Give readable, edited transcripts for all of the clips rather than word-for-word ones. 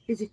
Easy.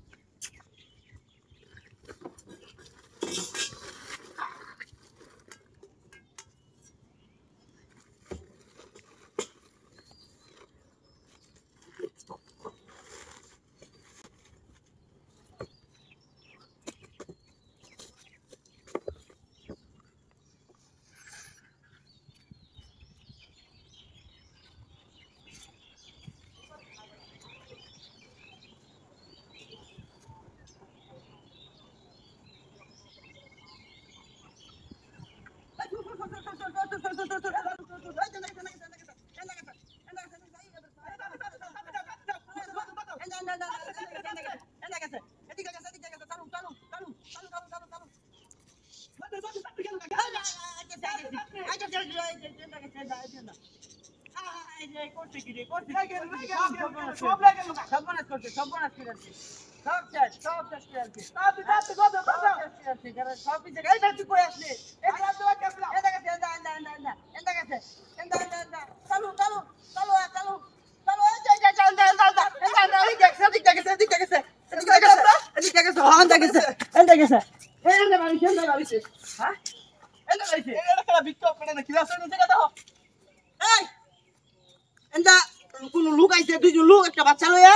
কোন লোক আইছে দুইজন লোক একটা বাচ্চা লইয়া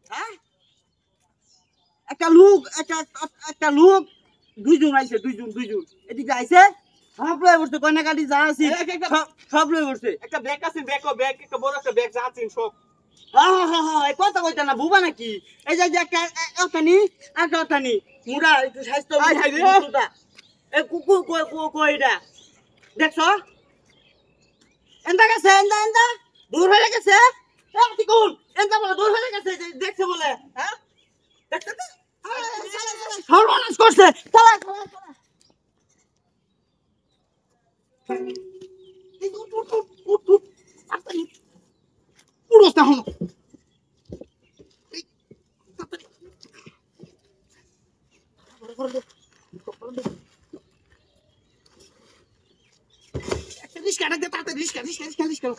হ্যাঁ একটা লোক একটা লোক দুইজন আইছে দুইজন এদিকে আইছে সব লয়ে বসছে কয়না কাটি যা আছে সব লয়ে বসছে একটা ব্যাগ আছে ব্যাগ একটা বড় একটা ব্যাগ যা আছে সব হ্যাঁ এই কথা কইতা না বুবা নাকি এই যে একটা একটা নি মুড়া একটু স্বাস্থ্য এই কুকুর কইটা দেখছো এন্দা গেছে এন্দা দূর হয়ে গেছে কোন এন্দা বলে দূর হয়ে গেছে দেখছে বলে হ্যাঁ দেখছে সর্বনাশ করছে চালা পুরো না হলো একটা রিস্কা